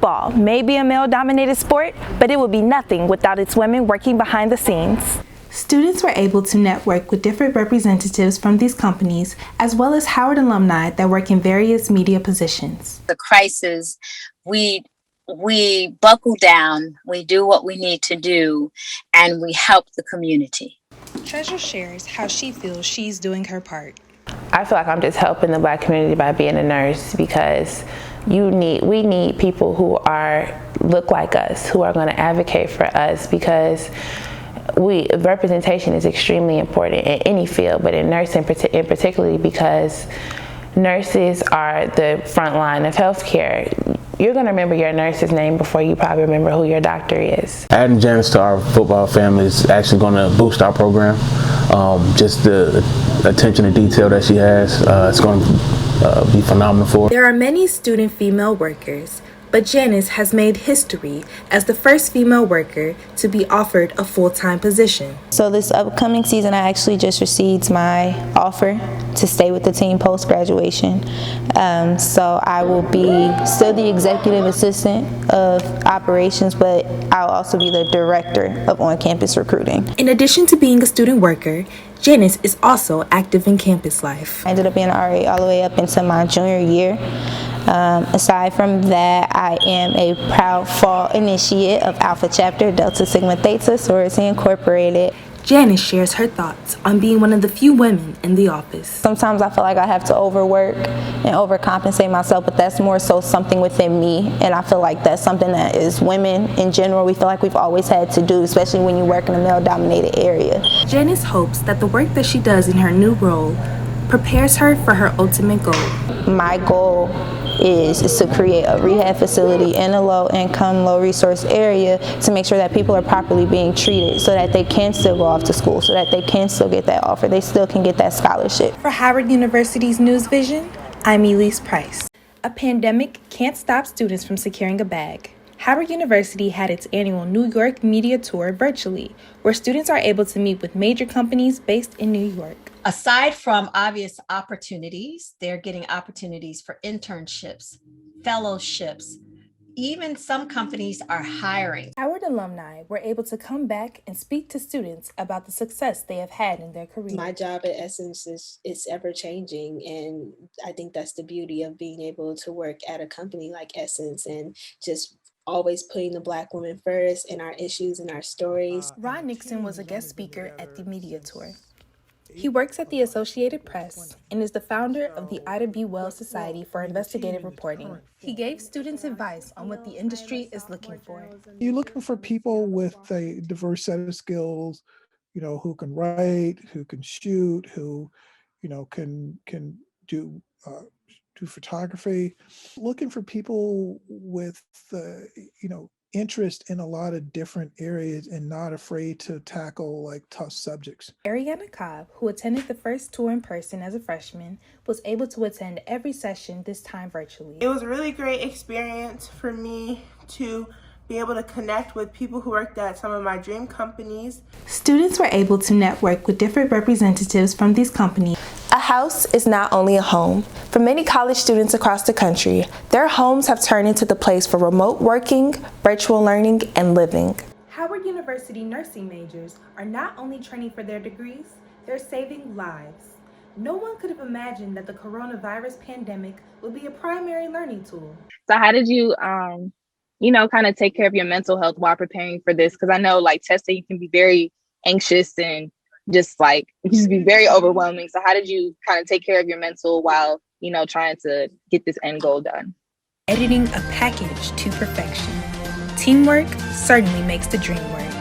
Football may be a male-dominated sport, but it would be nothing without its women working behind the scenes. Students were able to network with different representatives from these companies, as well as Howard alumni that work in various media positions. The crisis, we buckle down, we do what we need to do, and we help the community. Treasure shares how she feels she's doing her part. I feel like I'm just helping the Black community by being a nurse, because we need people who look like us, who are going to advocate for us, because representation is extremely important in any field, but in nursing in particularly, because nurses are the front line of healthcare. You're going to remember your nurse's name before you probably remember who your doctor is. Adding Janice to our football family is actually going to boost our program. Just the attention to detail that she has, it's going to be phenomenal for her. There are many student female workers, but Janice has made history as the first female worker to be offered a full-time position. So this upcoming season, I actually just received my offer to stay with the team post-graduation. So I will be still the executive assistant of operations, but I'll also be the director of on-campus recruiting. In addition to being a student worker, Janice is also active in campus life. I ended up being an RA all the way up into my junior year. Aside from that, I am a proud fall initiate of Alpha Chapter Delta Sigma Theta Sorority Incorporated. Janice shares her thoughts on being one of the few women in the office. Sometimes I feel like I have to overwork and overcompensate myself, but that's more so something within me, and I feel like that's something that is women in general, we feel like we've always had to do, especially when you work in a male-dominated area. Janice hopes that the work that she does in her new role prepares her for her ultimate goal. My goal is to create a rehab facility in a low-income, low-resource area to make sure that people are properly being treated so that they can still go off to school, so that they can still get that offer, they still can get that scholarship. For Howard University's News Vision, I'm Elysse Price. A pandemic can't stop students from securing a bag. Howard University had its annual New York Media Tour virtually, where students are able to meet with major companies based in New York. Aside from obvious opportunities, they're getting opportunities for internships, fellowships. Even some companies are hiring. Howard alumni were able to come back and speak to students about the success they have had in their career. My job at Essence is ever changing, and I think that's the beauty of being able to work at a company like Essence and just always putting the Black woman first and our issues and our stories. Ron Nixon was a guest speaker at the media tour. He works at the Associated Press and is the founder of the Ida B. Wells Society for Investigative Reporting. He gave students advice on what the industry is looking for. You're looking for people with a diverse set of skills, who can write, who can shoot, who, can do photography. Looking for people with, interest in a lot of different areas and not afraid to tackle tough subjects. Ariana Cobb, who attended the first tour in person as a freshman, was able to attend every session, this time virtually. It was a really great experience for me to be able to connect with people who worked at some of my dream companies. Students were able to network with different representatives from these companies. A house is not only a home. For many college students across the country, their homes have turned into the place for remote working, virtual learning, and living. Howard University nursing majors are not only training for their degrees, they're saving lives. No one could have imagined that the coronavirus pandemic would be a primary learning tool. So how did you, kind of take care of your mental health while preparing for this? Because I know testing can be very anxious and just be very overwhelming. So how did you kind of take care of your mental while, trying to get this end goal done? Editing a package to perfection. Teamwork certainly makes the dream work.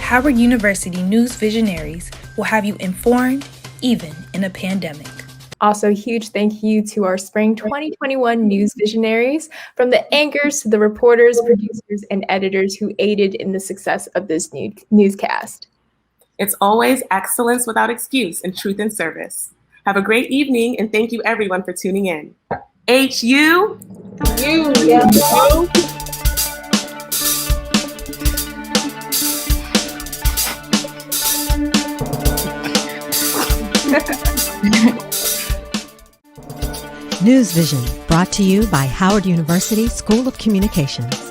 Howard University News Visionaries will have you informed even in a pandemic. Also, huge thank you to our Spring 2021 News Visionaries, from the anchors to the reporters, producers, and editors who aided in the success of this newscast. It's always excellence without excuse and truth in service. Have a great evening, and thank you everyone for tuning in. HU. News Vision, brought to you by Howard University School of Communications.